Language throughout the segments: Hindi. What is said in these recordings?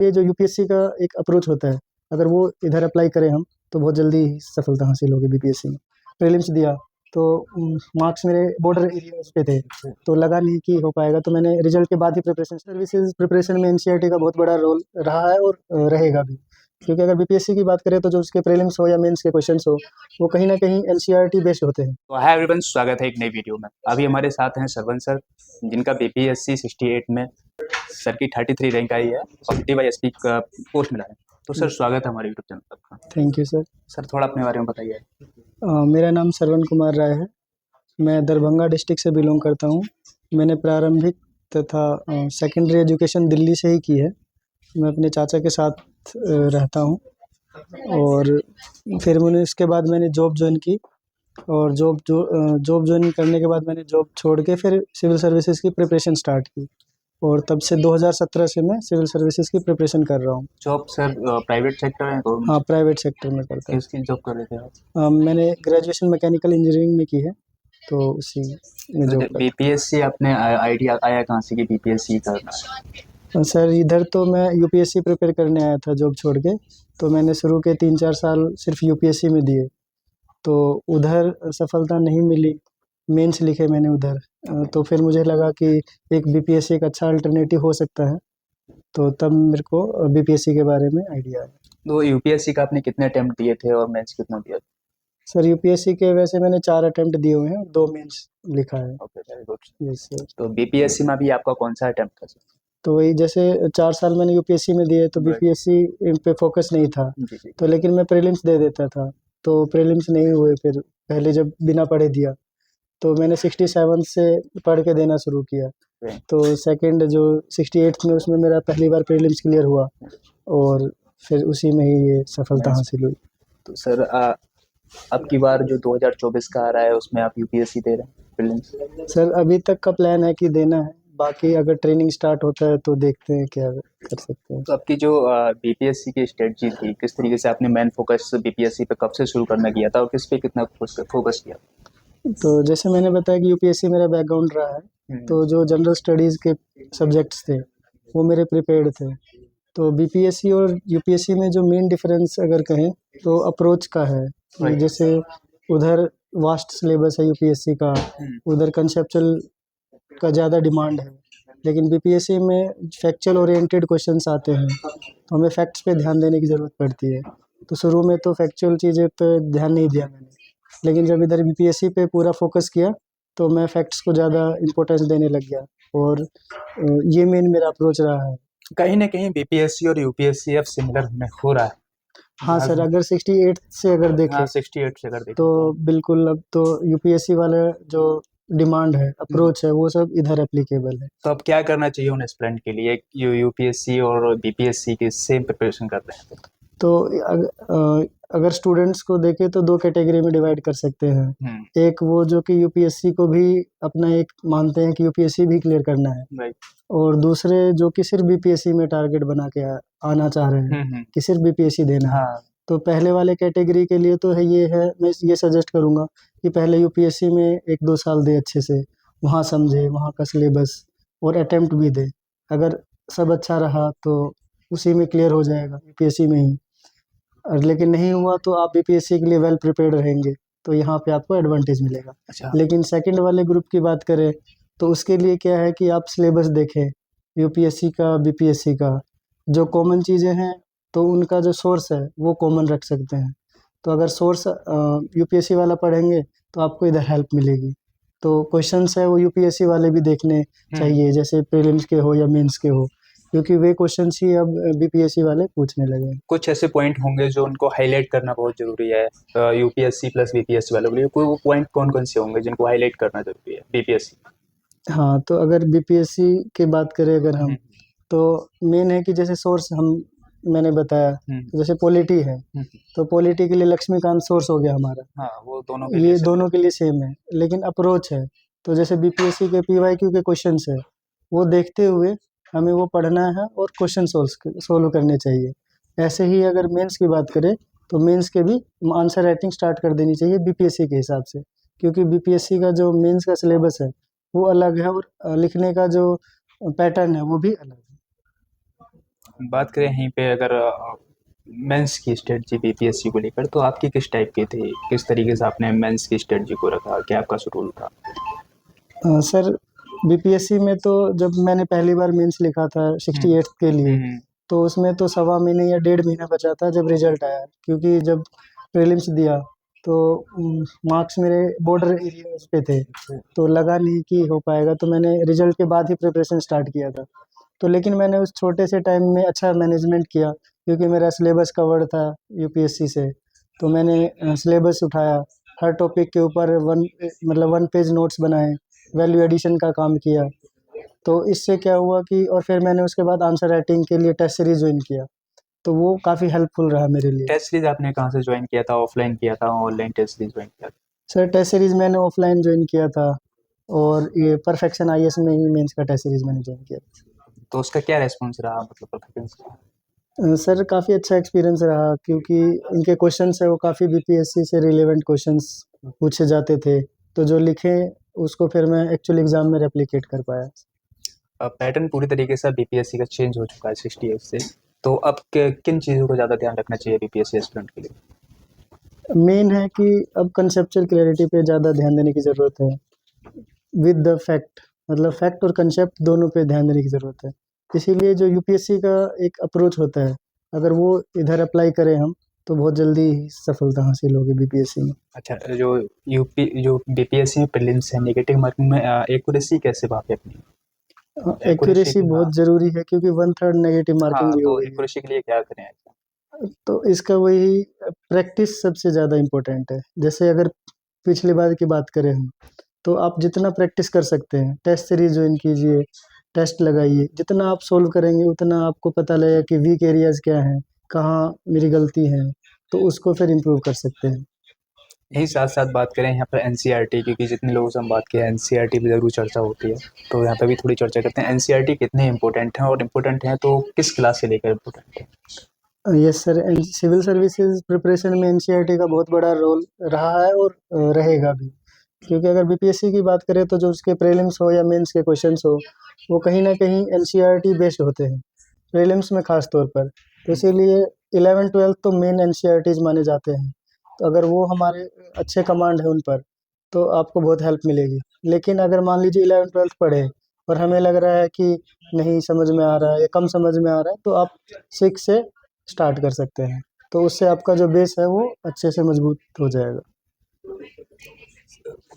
ये जो यूपीएससी का एक अप्रोच होता है, अगर वो इधर अप्लाई करें हम तो बहुत जल्दी सफलता हासिल होगी बीपीएससी में। प्रीलिम्स दिया तो मार्क्स मेरे बॉर्डर एरियाज पे थे, तो लगा नहीं कि हो पाएगा, तो मैंने रिजल्ट के बाद ही प्रिपरेशन सर्विसेज प्रिपरेशन में एनसीईआरटी का बहुत बड़ा रोल रहा है और रहेगा भी। क्योंकि अगर बीपीएससी की बात करें तो जो उसके प्रीलिम्स हो या मेंस के क्वेश्चंस हो, वो कहीं ना कहीं एनसीईआरटी बेस्ड होते हैं। तो हाय एवरीवन, स्वागत है एक नई वीडियो में। अभी हमारे साथ हैं सरवन सर, जिनका बीपीएससी 68 में सर की 33 रैंक आई है और DYSP का पोस्ट मिला है। तो सर स्वागत है हमारे यूट्यूब चैनल पर आपका। Thank you sir. सर थोड़ा अपने बारे में बताइए। मेरा नाम सरवन कुमार राय है। मैं दरभंगा डिस्ट्रिक्ट से बिलोंग करता हूँ। मैंने प्रारंभिक तथा सेकेंडरी एजुकेशन दिल्ली से ही की है। मैं अपने चाचा के साथ रहता हूँ और फिर मैंने इसके बाद मैंने जॉब ज्वाइन की और जॉब ज्वाइन करने के बाद मैंने जॉब छोड़ के फिर सिविल सर्विसेज की प्रिपरेशन स्टार्ट की और तब से 2017 से मैं सिविल सर्विसेज की प्रिपरेशन कर रहा हूँ। जॉब सर प्राइवेट सेक्टर है? हाँ, प्राइवेट सेक्टर में करता हूँ। किसकी जॉब कर रहे थे आप? मैंने ग्रेजुएशन मैकेनिकल इंजीनियरिंग में की है, तो उसी में जॉब करता बीपीएससी आपने आइडिया आया कहाँ से कि बीपीएससी करना है? हूँ। सर इधर तो मैं यूपीएससी प्रिपेयर करने आया था जॉब छोड़ के, तो मैंने शुरू के 3-4 साल सिर्फ यूपीएससी में दिए, तो उधर सफलता नहीं मिली। मेंस लिखे मैंने उधर, तो फिर मुझे लगा कि एक बीपीएससी एक अच्छा अल्टरनेटिव हो सकता है, तो तब मेरे को बीपीएससी के बारे में आइडिया आया। तो यूपीएससी का आपने कितने अटेम्प्ट दिए थे और मेंस कितना दिया? सर यूपीएससी के वैसे मैंने 4 अटेम्प्ट दिए हुए हैं और 2 मेंस लिखा है। Okay, very good. Yes sir. तो बीपीएससी में भी आपका कौन सा अटेम्प्ट था? तो वही जैसे 4 साल मैंने यूपीएससी में दिए तो बीपीएससी पे फोकस नहीं था, जी जी। तो लेकिन मैं प्रीलिम्स दे देता था, तो प्रीलिम्स नहीं हुए। फिर पहले जब बिना पढ़े दिया तो मैंने 67 से पढ़ के देना शुरू किया, तो सेकंड जो 68 में उसमें मेरा पहली बार प्रीलिम्स क्लियर हुआ और फिर उसी में ही ये सफलता हासिल हुई। तो सर अब की बार जो 2024 का आ रहा है उसमें आप यूपीएससी दे रहे हैं प्रीलिम्स? सर अभी तक का प्लान है कि देना है, बाकी अगर ट्रेनिंग स्टार्ट होता है तो देखते हैं क्या कर सकते हैं। तो आपकी जो बीपीएससी की स्ट्रेटजी थी, किस तरीके से आपने मेन फोकस बीपीएससी पे कब से शुरू करना किया था और किस पे कितना फोकस किया? तो जैसे मैंने बताया कि यूपीएससी मेरा बैकग्राउंड रहा है, तो जो जनरल स्टडीज़ के सब्जेक्ट्स थे वो मेरे प्रिपेयर्ड थे। तो बीपीएससी और यूपीएससी में जो मेन डिफरेंस अगर कहें तो अप्रोच का है। जैसे उधर वास्ट सिलेबस है यूपीएससी का, उधर कंसेप्चुअल का ज़्यादा डिमांड है, लेकिन बीपीएससी में फैक्चुअल ओरिएंटेड क्वेश्चंस आते हैं, तो हमें फैक्ट्स पे ध्यान देने की ज़रूरत पड़ती है। तो शुरू में तो फैक्चुअल चीज़ें पे ध्यान नहीं दिया मैंने, लेकिन जब इधर बीपीएससी पे पूरा फोकस किया तो मैं फैक्ट्स को ज़्यादा इम्पोर्टेंस देने लग गया और ये मेन मेरा अप्रोच रहा है। कहीं ना कहीं बीपीएससी और यूपीएससी अब सिमिलर में हो रहा है। हाँ सर, अगर 68 से अगर देखें, हाँ 68 से अगर देखें तो बिल्कुल अब तो यूपीएससी वाला जो डिमांड है, अप्रोच है, वो सब इधर एप्लीकेबल है। तो अब क्या करना चाहिए उन एस्पिरेंट के लिए यूपीएससी और बीपीएससी की सेम प्रिपरेशन कर रहे हैं? तो अगर स्टूडेंट्स को देखें तो 2 कैटेगरी में डिवाइड कर सकते हैं। एक वो जो कि यूपीएससी को भी अपना एक मानते हैं कि यूपीएससी भी क्लियर करना है, और दूसरे जो कि सिर्फ बीपीएससी में टारगेट बना के आना चाह रहे हैं कि सिर्फ बीपीएससी देना है। तो पहले वाले कैटेगरी के लिए तो है ये है, मैं ये सजेस्ट करूँगा कि पहले यूपीएससी में 1-2 साल दे अच्छे से, वहाँ समझे वहाँ का सिलेबस और अटेम्प्ट भी दे। अगर सब अच्छा रहा तो उसी में क्लियर हो जाएगा यूपीएससी में ही, और लेकिन नहीं हुआ तो आप बीपीएससी के लिए वेल प्रिपेयर्ड रहेंगे, तो यहाँ पे आपको एडवांटेज मिलेगा। अच्छा। लेकिन सेकंड वाले ग्रुप की बात करें तो उसके लिए क्या है कि आप सिलेबस देखें यूपीएससी का, बीपीएससी का, जो कॉमन चीज़ें हैं तो उनका जो सोर्स है वो कॉमन रख सकते हैं। तो अगर सोर्स यूपीएससी वाला पढ़ेंगे तो आपको इधर हेल्प मिलेगी। तो क्वेश्चंस है वो यूपीएससी वाले भी देखने चाहिए, जैसे प्रीलिम्स के हो या मेंस के हो, क्योंकि वे क्वेश्चंस ही अब बीपीएससी वाले पूछने लगे। कुछ ऐसे पॉइंट होंगे जो उनको हाईलाइट करना बहुत जरूरी है यूपीएससी प्लस बीपीएससी वालों के लिए, कोई वो पॉइंट कौन कौन से होंगे जिनको हाईलाइट करना जरूरी है बीपीएससी? हाँ, तो अगर बीपीएससी की बात करें अगर हम, तो मेन है कि जैसे सोर्स मैंने बताया, जैसे पॉलिटी है तो पॉलिटी के लिए लक्ष्मीकांत सोर्स हो गया हमारा। हाँ, वो दोनों ये दोनों के लिए सेम है, लेकिन अप्रोच है। तो जैसे बीपीएससी के पीवाईक्यू के क्वेश्चंस है, वो देखते हुए हमें वो पढ़ना है और क्वेश्चन सोल्व करने चाहिए। ऐसे ही अगर मेंस की बात करें तो मेंस के भी आंसर राइटिंग स्टार्ट कर देनी चाहिए बीपीएससी के हिसाब से, क्योंकि बीपीएससी का जो मेंस का सिलेबस है वो अलग है और लिखने का जो पैटर्न है वो भी अलग है। बात करें यहीं पे अगर मेंस की स्ट्रेटजी बीपीएससी को लेकर, तो आपकी किस टाइप की थी? किस तरीके से आपने मेंस की स्ट्रेटजी को रखा? क्या आपका शेड्यूल था? सर बीपीएससी में तो जब मैंने पहली बार मेंस लिखा था 68 के लिए, तो उसमें तो सवा महीने या 1.5 महीना बचा था जब रिजल्ट आया, क्योंकि जब प्रीलिम्स दिया तो मार्क्स मेरे बॉर्डर एरियाज पे थे, तो लगा नहीं कि हो पाएगा, तो मैंने रिजल्ट के बाद ही प्रिपरेशन स्टार्ट किया था। तो लेकिन मैंने उस छोटे से टाइम में अच्छा मैनेजमेंट किया, क्योंकि मेरा सिलेबस कवर्ड था यूपीएससी से। तो मैंने सिलेबस उठाया, हर टॉपिक के ऊपर वन पेज नोट्स बनाए, वैल्यू एडिशन का काम किया। तो इससे क्या हुआ कि और फिर मैंने उसके बाद आंसर राइटिंग के लिए टेस्ट सीरीज ज्वाइन किया, तो वो काफ़ी हेल्पफुल रहा मेरे लिए। टेस्ट सीरीज आपने कहाँ से ज्वाइन किया था? ऑफलाइन किया था, ऑनलाइन टेस्ट सीरीज ज्वाइन किया था? सर टेस्ट सीरीज मैंने ऑफलाइन ज्वाइन किया था, और ये परफेक्शन आईएएस में ही मेंस का टेस्ट सीरीज मैंने ज्वाइन किया। तो उसका क्या रेस्पॉन्स रहा, मतलब परफॉर्मेंस? सर काफ़ी अच्छा एक्सपीरियंस रहा, क्योंकि इनके क्वेश्चंस है वो काफ़ी बीपीएससी से रिलेवेंट क्वेश्चंस पूछे जाते थे, तो जो लिखे उसको फिर मैं एक्चुअल एग्ज़ाम में रेप्लिकेट कर पाया। पैटर्न पूरी तरीके से बीपीएससी का चेंज हो चुका है 68 से, तो अब किन चीज़ों का ज़्यादा ध्यान रखना चाहिए बीपीएससी एस्पिरेंट के लिए? मेन है कि अब कंसेप्चुअल क्लैरिटी पे ज़्यादा ध्यान देने की ज़रूरत है, विद द फैक्ट, मतलब फैक्ट और कंसेप्ट दोनों पे ध्यान देने की ज़रूरत है। इसीलिए जो यूपीएससी का एक अप्रोच होता है, अगर वो इधर अप्लाई करें हम, तो बहुत जल्दी ही सफलता हासिल होगी बीपीएससी में। अच्छा, जो बीपीएससी में प्रीलिम्स है, नेगेटिव मार्किंग में एक्यूरेसी कैसे भापे अपनी? एक्यूरेसी एक्यूरेसी बहुत ज़रूरी है, क्योंकि 1/3 नेगेटिव मार्किंग हाँ, भी हो तो गई है। एक्यूरेसी के लिए क्या करें? तो इसका वही प्रैक्टिस सबसे ज़्यादा इम्पोर्टेंट है। जैसे अगर पिछली बार की बात करें हम, तो आप जितना प्रैक्टिस कर सकते हैं, टेस्ट सीरीज ज्वाइन कीजिए, टेस्ट लगाइए, जितना आप सोल्व करेंगे उतना आपको पता लगेगा कि वीक एरियाज़ क्या हैं, कहाँ मेरी गलती है, तो उसको फिर इम्प्रूव कर सकते हैं। यही साथ साथ बात करें यहाँ पर एनसीईआरटी, क्योंकि जितने लोगों से हम बात किया एनसीईआरटी पे ज़रूर चर्चा होती है, तो यहाँ पे भी थोड़ी चर्चा करते हैं। एनसीईआरटी कितने इंपॉर्टेंट हैं, और इम्पोर्टेंट हैं तो किस क्लास से लेकर इम्पोर्टेंट है? Yes sir, civil services preparation में एनसीईआरटी का बहुत बड़ा रोल रहा है, और रहेगा भी, क्योंकि अगर बीपीएससी की बात करें तो जो उसके प्रीलिम्स हो या मेंस के क्वेश्चंस हो, वो कहीं ना कहीं एनसीईआरटी बेस्ड होते हैं, प्रीलिम्स में खास तौर पर। तो इसीलिए 11-12 तो मेन एनसीईआरटीज माने जाते हैं, तो अगर वो हमारे अच्छे कमांड है उन पर, तो आपको बहुत हेल्प मिलेगी। लेकिन अगर मान लीजिए 11-12 पढ़े और हमें लग रहा है कि नहीं समझ में आ रहा है या कम समझ में आ रहा है, तो आप 6 से स्टार्ट कर सकते हैं, तो उससे आपका जो बेस है वो अच्छे से मजबूत हो जाएगा।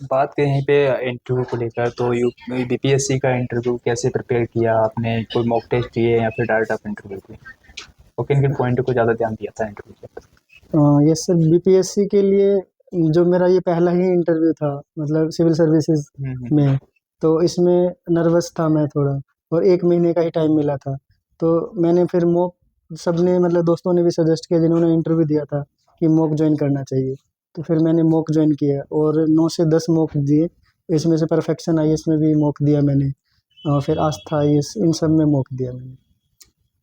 बात करें यहीं पे इंटरव्यू को लेकर, तो यू बीपीएससी का इंटरव्यू कैसे प्रिपेयर किया आपने? कोई मॉक टेस्ट दिए या फिर डायरेक्ट आप इंटरव्यू दिए? और किन किन पॉइंट को ज़्यादा ध्यान दिया था इंटरव्यू के अंदर? यस सर, बीपीएससी के लिए जो मेरा ये पहला ही इंटरव्यू था, मतलब सिविल सर्विसेज में, तो इसमें नर्वस था मैं थोड़ा, और 1 महीने का ही टाइम मिला था। तो मैंने फिर मॉक, सबने मतलब दोस्तों ने भी सजेस्ट किया जिन्होंने इंटरव्यू दिया था, कि मॉक ज्वाइन करना चाहिए। तो फिर मैंने मॉक ज्वाइन किया और 9 से 10 मॉक दिए। इसमें से परफेक्शन आईएएस में भी मॉक दिया मैंने, और फिर आस्था आईएएस, इन सब में मॉक दिया मैंने।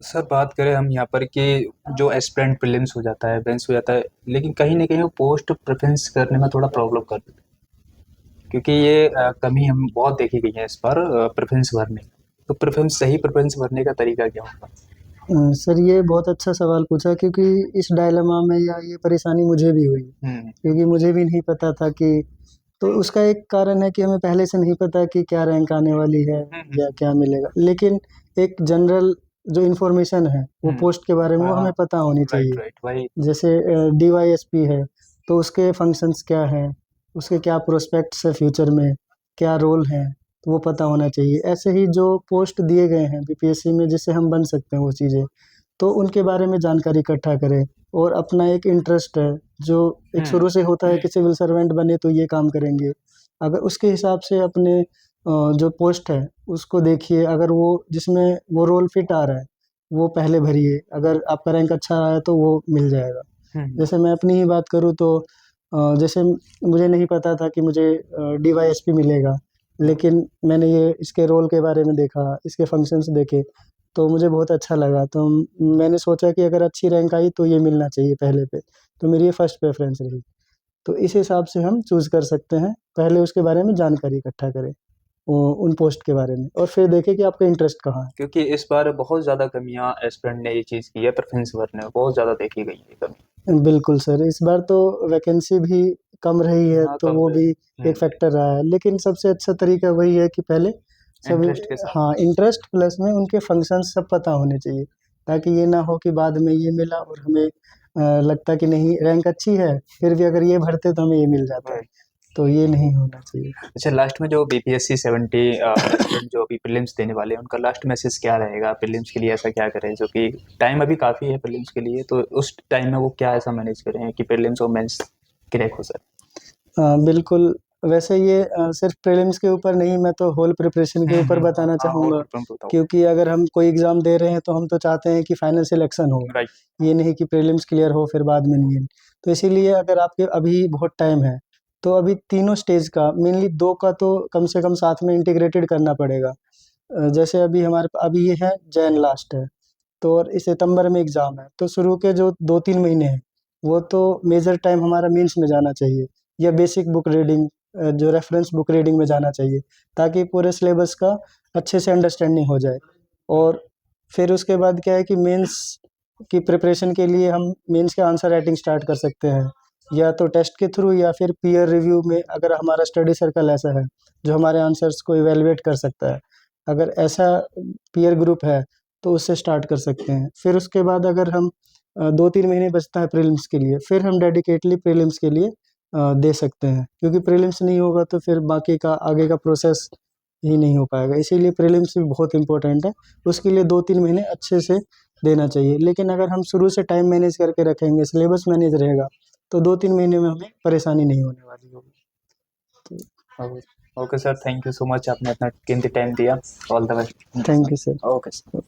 सर बात करें हम यहाँ पर कि जो एस्पिरेंट प्रीलिम्स हो जाता है, बेंस हो जाता है, लेकिन कहीं ना कहीं वो पोस्ट प्रेफरेंस करने में थोड़ा प्रॉब्लम कर देते हैं, क्योंकि ये कमी हम बहुत देखी गई है इस बार प्रेफरेंस भरने। तो प्रेफरेंस, सही प्रेफरेंस भरने का तरीका क्या होगा? सर ये बहुत अच्छा सवाल पूछा, क्योंकि इस डायलेमा में या ये परेशानी मुझे भी हुई, क्योंकि मुझे भी नहीं पता था कि, तो उसका एक कारण है कि हमें पहले से नहीं पता कि क्या रैंक आने वाली है या क्या मिलेगा। लेकिन एक जनरल जो इन्फॉर्मेशन है वो पोस्ट के बारे में वो हमें पता होनी राइट चाहिए। राइट, वही। जैसे डीवाईएसपी है, तो उसके फंक्शंस क्या हैं, उसके क्या प्रोस्पेक्ट्स है फ्यूचर में, क्या रोल है, तो वो पता होना चाहिए। ऐसे ही जो पोस्ट दिए गए हैं बीपीएससी में जिससे हम बन सकते हैं वो चीज़ें, तो उनके बारे में जानकारी इकट्ठा करें, और अपना एक इंटरेस्ट है जो एक शुरू से होता है कि सिविल सर्वेंट बने तो ये काम करेंगे, अगर उसके हिसाब से अपने जो पोस्ट है उसको देखिए, अगर वो जिसमें वो रोल फिट आ रहा है वो पहले भरिए, अगर आपका रैंक अच्छा आया तो वो मिल जाएगा। जैसे मैं अपनी ही बात करूँ तो जैसे मुझे नहीं पता था कि मुझे डीवाईएसपी मिलेगा, लेकिन मैंने ये इसके रोल के बारे में देखा, इसके फंक्शंस देखे, तो मुझे बहुत अच्छा लगा। तो मैंने सोचा कि अगर अच्छी रैंक आई तो ये मिलना चाहिए पहले पे, तो मेरी ये फर्स्ट प्रेफ़रेंस रही। तो इस हिसाब से हम चूज़ कर सकते हैं, पहले उसके बारे में जानकारी इकट्ठा करें। उन पोस्ट के बारे में, और फिर देखें कि आपका इंटरेस्ट कहाँ है। क्योंकि इस बार बहुत ज़्यादा कमियां एस्पिरेंट ने ये चीज़ की है, प्रेफरेंस भरने में बहुत ज़्यादा देखी गई है कमी। बिल्कुल सर, इस बार तो वैकेंसी भी कम रही है, हाँ, तो कम वो रही। भी एक फैक्टर रहा है। लेकिन सबसे अच्छा तरीका वही है कि पहले सभी, इंटरेस्ट के साथ। हाँ, इंटरेस्ट प्लस में उनके फंक्शंस सब पता होने चाहिए, ताकि ये ना हो कि बाद में ये मिला और हमें लगता कि नहीं रैंक अच्छी है, फिर भी अगर ये भरते तो हमें ये मिल जाता है, तो ये नहीं होना चाहिए। अच्छा, लास्ट में जो बीपीएससी 70 एस्पिरेंट जो अभी प्रीलिम्स देने वाले हैं, उनका लास्ट मैसेज क्या रहेगा? प्रीलिम्स के लिए ऐसा क्या करें, जो कि टाइम अभी काफ़ी है प्रीलिम्स के लिए, तो उस टाइम में वो क्या ऐसा मैनेज करें कि प्रीलिम्स और मेंस क्रैक हो सर? बिल्कुल, वैसे ये सिर्फ प्रीलिम्स के ऊपर नहीं, मैं तो होल प्रिपरेशन के ऊपर बताना हाँ, चाहूँगा, और बताओ। क्योंकि अगर हम कोई एग्ज़ाम दे रहे हैं तो हम तो चाहते हैं कि फाइनल सिलेक्शन हो, राइट। ये नहीं कि प्रीलिम्स क्लियर हो फिर बाद में नहीं। तो इसीलिए अगर आपके अभी बहुत टाइम है, तो अभी तीनों स्टेज का मेनली 2 का तो कम से कम साथ में इंटीग्रेटेड करना पड़ेगा। जैसे अभी अभी ये है जैन लास्ट है, तो और इस सितंबर में एग्ज़ाम है, तो शुरू के जो 2-3 महीने हैं, वो तो मेजर टाइम हमारा मेंस में जाना चाहिए, या बेसिक बुक रीडिंग, जो रेफरेंस बुक रीडिंग में जाना चाहिए, ताकि पूरे सिलेबस का अच्छे से अंडरस्टैंडिंग हो जाए। और फिर उसके बाद क्या है कि मेंस की प्रिपरेशन के लिए हम मेंस के आंसर राइटिंग स्टार्ट कर सकते हैं, या तो टेस्ट के थ्रू या फिर पीयर रिव्यू में, अगर हमारा स्टडी सर्कल ऐसा है जो हमारे आंसर्स को इवैल्यूएट कर सकता है। अगर ऐसा पीयर ग्रुप है तो उससे स्टार्ट कर सकते हैं। फिर उसके बाद अगर हम 2-3 महीने बचता है प्रीलिम्स के लिए, फिर हम डेडिकेटली प्रीलिम्स के लिए दे सकते हैं, क्योंकि प्रीलिम्स नहीं होगा तो फिर बाकी का आगे का प्रोसेस ही नहीं हो पाएगा। इसीलिए प्रीलिम्स भी बहुत इम्पोर्टेंट है, उसके लिए 2-3 महीने अच्छे से देना चाहिए। लेकिन अगर हम शुरू से टाइम मैनेज करके रखेंगे, सिलेबस मैनेज रहेगा, तो 2-3 महीने में हमें परेशानी नहीं होने वाली होगी। Okay sir, thank you so much, आपने अपना कीमती टाइम दिया। All the best. Thank you sir. Okay sir.